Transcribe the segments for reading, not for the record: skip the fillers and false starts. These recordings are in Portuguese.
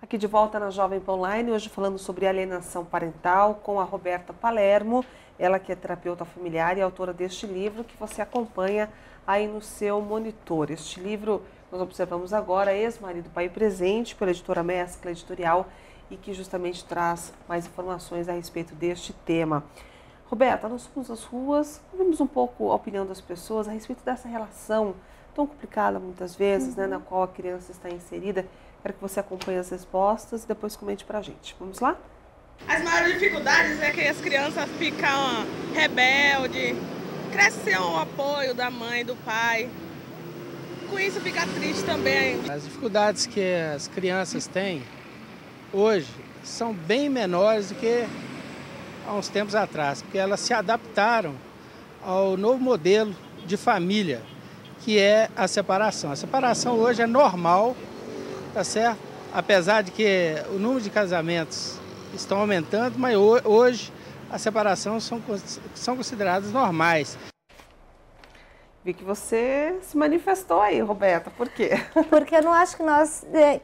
Aqui de volta na Jovem Pan Online, hoje falando sobre alienação parental com a Roberta Palermo, ela que é terapeuta familiar e autora deste livro que você acompanha aí no seu monitor. Este livro nós observamos agora, Ex-Marido, Pai Presente, pela editora Mescla Editorial, e que justamente traz mais informações a respeito deste tema. Roberta, nós fomos às ruas, ouvimos um pouco a opinião das pessoas a respeito dessa relação tão complicada muitas vezes, né, na qual a criança está inserida. Quero que você acompanhe as respostas e depois comente pra gente. Vamos lá? As maiores dificuldades é que as crianças ficam rebeldes, crescem sem o apoio da mãe, do pai. Com isso fica triste também. As dificuldades que as crianças têm hoje são bem menores do que há uns tempos atrás, porque elas se adaptaram ao novo modelo de família, que é a separação. A separação hoje é normal, tá certo? Apesar de que o número de casamentos estão aumentando, mas hoje as separações são consideradas normais. Vi que você se manifestou aí, Roberta. Por quê? Porque eu não acho que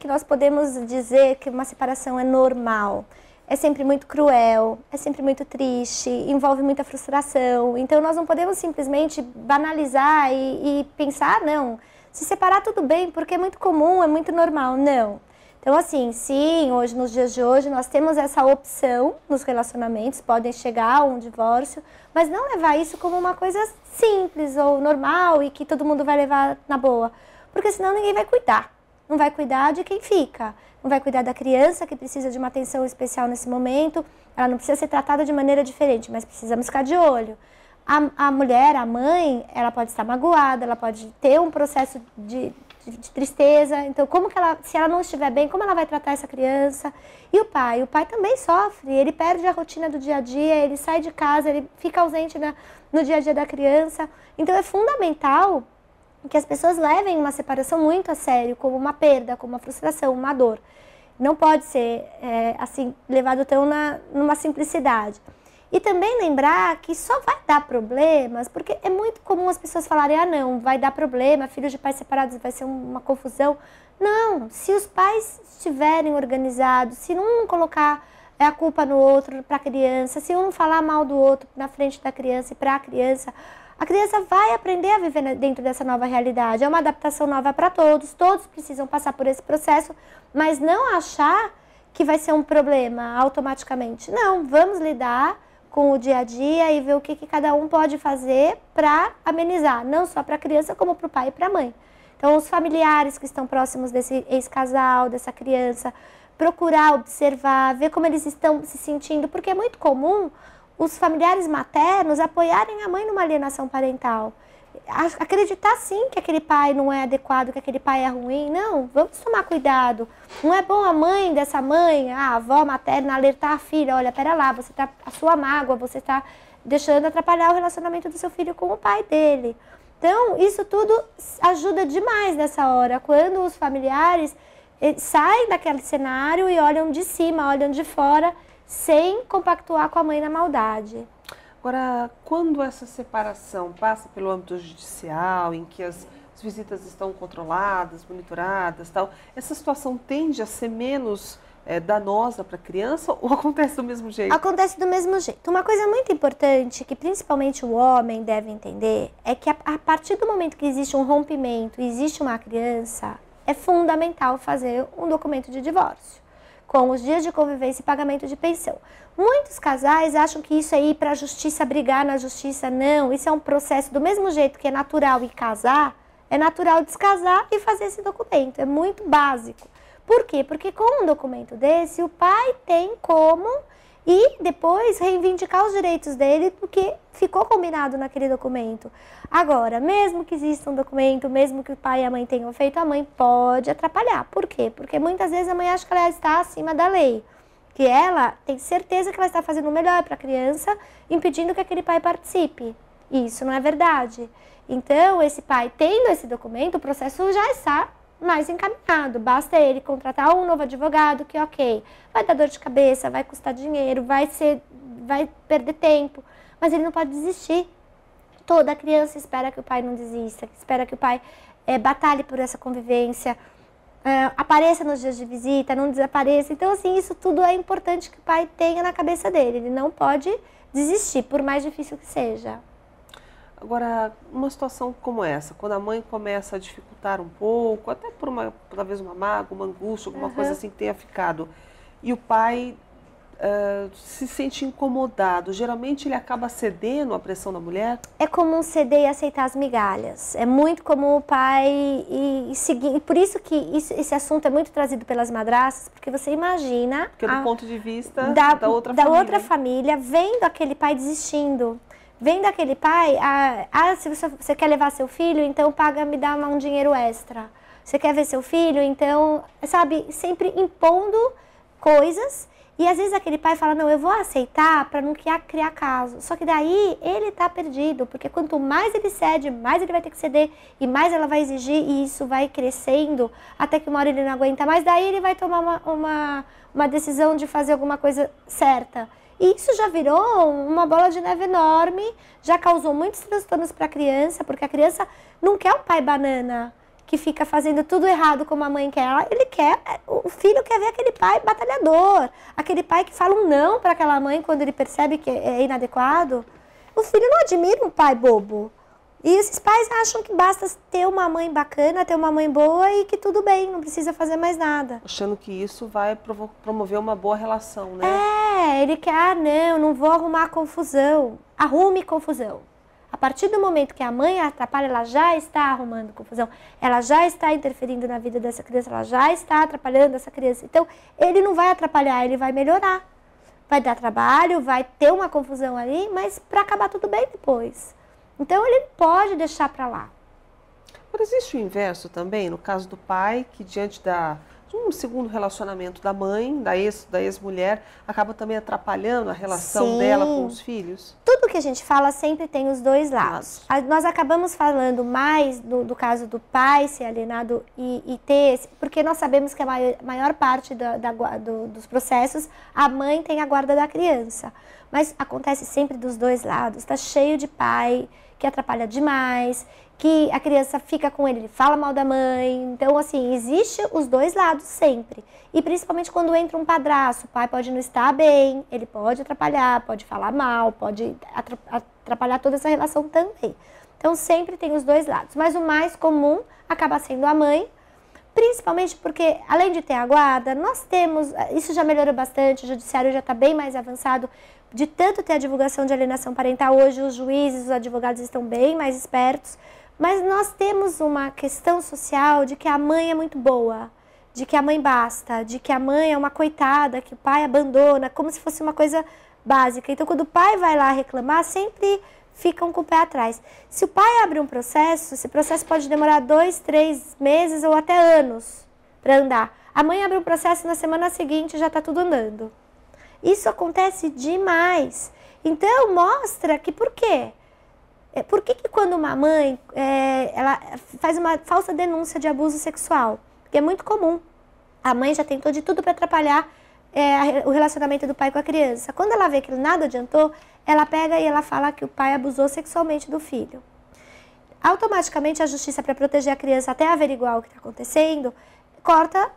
nós podemos dizer que uma separação é normal. É sempre muito cruel, é sempre muito triste, envolve muita frustração. Então nós não podemos simplesmente banalizar e pensar, não, se separar tudo bem, porque é muito comum, é muito normal. Não. Então assim, sim, hoje, nos dias de hoje, nós temos essa opção nos relacionamentos, podem chegar a um divórcio, mas não levar isso como uma coisa simples ou normal e que todo mundo vai levar na boa. Porque senão ninguém vai cuidar. Não vai cuidar de quem fica. Não vai cuidar da criança que precisa de uma atenção especial nesse momento. Ela não precisa ser tratada de maneira diferente, mas precisamos ficar de olho. A mulher, a mãe, ela pode estar magoada, ela pode ter um processo de tristeza. Então, se ela não estiver bem, como ela vai tratar essa criança? E o pai também sofre, ele perde a rotina do dia a dia, ele sai de casa, ele fica ausente no dia a dia da criança. Então, é fundamental que as pessoas levem uma separação muito a sério, como uma perda, como uma frustração, uma dor. Não pode ser assim levado tão numa simplicidade. E também lembrar que só vai dar problemas, porque é muito comum as pessoas falarem, ah não, vai dar problema, filhos de pais separados vai ser uma confusão. Não, se os pais estiverem organizados, se não colocar a culpa no outro para a criança, se um não falar mal do outro na frente da criança e para a criança vai aprender a viver dentro dessa nova realidade. É uma adaptação nova para todos precisam passar por esse processo, mas não achar que vai ser um problema automaticamente. Não, vamos lidar com o dia a dia e ver o que cada um pode fazer para amenizar, não só para a criança, como para o pai e para a mãe. Então, os familiares que estão próximos desse ex-casal, dessa criança, procurar observar, ver como eles estão se sentindo, porque é muito comum os familiares maternos apoiarem a mãe numa alienação parental. Acreditar sim que aquele pai não é adequado, que aquele pai é ruim. Não, vamos tomar cuidado. Não é bom a mãe dessa mãe, a avó materna, alertar a filha, olha, pera lá, a sua mágoa, você está deixando atrapalhar o relacionamento do seu filho com o pai dele. Então, isso tudo ajuda demais nessa hora, quando os familiares saem daquele cenário e olham de cima, olham de fora, sem compactuar com a mãe na maldade. Agora, quando essa separação passa pelo âmbito judicial, em que as visitas estão controladas, monitoradas, tal, essa situação tende a ser menos danosa para a criança ou acontece do mesmo jeito? Acontece do mesmo jeito. Uma coisa muito importante que principalmente o homem deve entender é que a partir do momento que existe um rompimento e existe uma criança, é fundamental fazer um documento de divórcio, com os dias de convivência e pagamento de pensão. Muitos casais acham que isso é ir para a justiça, brigar na justiça. Não, isso é um processo do mesmo jeito que é natural ir casar, é natural descasar e fazer esse documento. É muito básico. Por quê? Porque com um documento desse, o pai tem como e depois reivindicar os direitos dele porque ficou combinado naquele documento. Agora, mesmo que exista um documento, mesmo que o pai e a mãe tenham feito, a mãe pode atrapalhar. Por quê? Porque muitas vezes a mãe acha que ela está acima da lei, que ela tem certeza que ela está fazendo o melhor para a criança, impedindo que aquele pai participe. Isso não é verdade. Então, esse pai tendo esse documento, o processo já está mais encaminhado. Basta ele contratar um novo advogado que, ok, vai dar dor de cabeça, vai custar dinheiro, vai perder tempo, mas ele não pode desistir. Toda criança espera que o pai não desista, espera que o pai batalhe por essa convivência. apareça nos dias de visita, não desapareça. Então, assim, isso tudo é importante que o pai tenha na cabeça dele. Ele não pode desistir, por mais difícil que seja. Agora, uma situação como essa, quando a mãe começa a dificultar um pouco, até por talvez uma mágoa, uma angústia, alguma coisa assim que tenha ficado, e o pai se sente incomodado, geralmente ele acaba cedendo à pressão da mulher? É comum ceder e aceitar as migalhas. É muito comum o pai seguir. E por isso que esse assunto é muito trazido pelas madrastas, porque você imagina... Porque do ponto de vista da outra família, vendo aquele pai desistindo. Vendo aquele pai, se você quer levar seu filho, então me dá um dinheiro extra. Você quer ver seu filho, então, sabe, sempre impondo coisas. E às vezes aquele pai fala, não, eu vou aceitar para não criar caso. Só que daí ele está perdido, porque quanto mais ele cede, mais ele vai ter que ceder e mais ela vai exigir e isso vai crescendo até que uma hora ele não aguenta mais. Daí ele vai tomar uma decisão de fazer alguma coisa certa. E isso já virou uma bola de neve enorme, já causou muitos transtornos para a criança, porque a criança não quer um pai banana que fica fazendo tudo errado como a mãe quer. O filho quer ver aquele pai batalhador, aquele pai que fala um não para aquela mãe quando ele percebe que é inadequado. O filho não admira um pai bobo. E esses pais acham que basta ter uma mãe bacana, ter uma mãe boa e que tudo bem, não precisa fazer mais nada. Achando que isso vai promover uma boa relação, né? Ele quer, não vou arrumar confusão. Arrume confusão. A partir do momento que a mãe atrapalha, ela já está arrumando confusão, ela já está interferindo na vida dessa criança, ela já está atrapalhando essa criança. Então, ele não vai atrapalhar, ele vai melhorar. Vai dar trabalho, vai ter uma confusão ali, mas para acabar tudo bem depois. Então, ele pode deixar para lá. Agora, existe o inverso também, no caso do pai, que diante de um segundo relacionamento da mãe, da ex-mulher, acaba também atrapalhando a relação dela com os filhos? Tudo que a gente fala sempre tem os dois lados. Nós acabamos falando mais do caso do pai ser alienado e ter porque nós sabemos que a maior parte dos processos, a mãe tem a guarda da criança. Mas acontece sempre dos dois lados. Está cheio de pai que atrapalha demais, que a criança fica com ele fala mal da mãe. Então, assim, existe os dois lados sempre. E principalmente quando entra um padrasto, o pai pode não estar bem, ele pode atrapalhar, pode falar mal, pode atrapalhar toda essa relação também. Então, sempre tem os dois lados. Mas o mais comum acaba sendo a mãe, principalmente porque, além de ter a guarda, nós temos, isso já melhorou bastante, o judiciário já está bem mais avançado, de tanto ter a divulgação de alienação parental. Hoje os juízes, os advogados estão bem mais espertos, mas nós temos uma questão social de que a mãe é muito boa, de que a mãe basta, de que a mãe é uma coitada, que o pai abandona, como se fosse uma coisa básica. Então, quando o pai vai lá reclamar, sempre ficam com o pé atrás. Se o pai abre um processo, esse processo pode demorar 2, 3 meses ou até anos para andar. A mãe abre um processo, na semana seguinte já está tudo andando. Isso acontece demais. Então, mostra que por quê? Por que quando uma mãe ela faz uma falsa denúncia de abuso sexual? Porque é muito comum. A mãe já tentou de tudo para atrapalhar o relacionamento do pai com a criança. Quando ela vê que nada adiantou, ela pega e ela fala que o pai abusou sexualmente do filho. Automaticamente, a justiça, para proteger a criança até averiguar o que está acontecendo, corta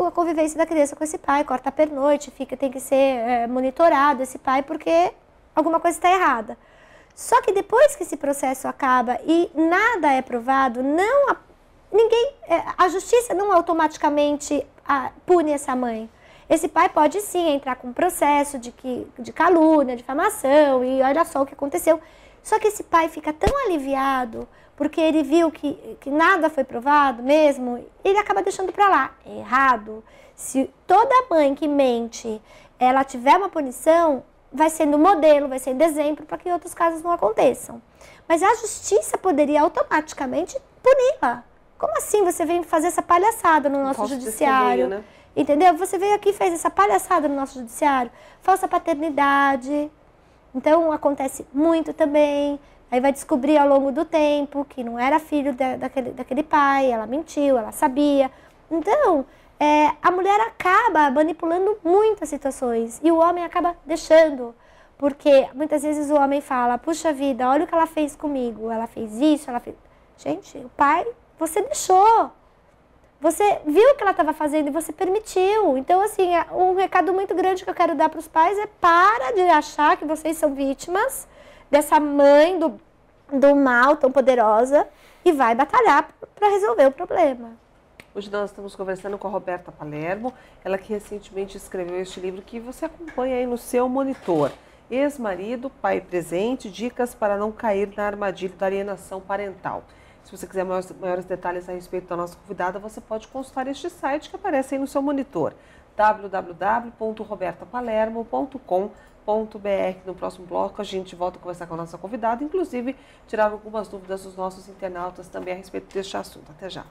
a convivência da criança com esse pai, corta a pernoite, tem que ser monitorado esse pai porque alguma coisa está errada. Só que depois que esse processo acaba e nada é provado, a justiça não automaticamente pune essa mãe. Esse pai pode sim entrar com um processo de calúnia, difamação e olha só o que aconteceu. Só que esse pai fica tão aliviado porque ele viu que nada foi provado mesmo, ele acaba deixando para lá. É errado. Se toda mãe que mente, ela tiver uma punição, vai sendo modelo, vai sendo exemplo para que outros casos não aconteçam. Mas a justiça poderia automaticamente puni-la. Como assim você vem fazer essa palhaçada no nosso judiciário? Né? Entendeu? Você veio aqui e fez essa palhaçada no nosso judiciário. Falsa paternidade. Então, acontece muito também. Aí vai descobrir ao longo do tempo que não era filho daquele pai, ela mentiu, ela sabia. Então, a mulher acaba manipulando muitas situações e o homem acaba deixando. Porque muitas vezes o homem fala, puxa vida, olha o que ela fez comigo, ela fez isso, ela fez... Gente, o pai, você deixou. Você viu o que ela estava fazendo e você permitiu. Então, assim, um recado muito grande que eu quero dar para os pais é: para de achar que vocês são vítimas dessa mãe do mal tão poderosa e vai batalhar para resolver o problema. Hoje nós estamos conversando com a Roberta Palermo, ela que recentemente escreveu este livro que você acompanha aí no seu monitor. Ex-marido, pai presente, dicas para não cair na armadilha da alienação parental. Se você quiser maiores detalhes a respeito da nossa convidada, você pode consultar este site que aparece aí no seu monitor, www.robertapalermo.com.br. No próximo bloco a gente volta a conversar com a nossa convidada, inclusive tirar algumas dúvidas dos nossos internautas também a respeito deste assunto. Até já.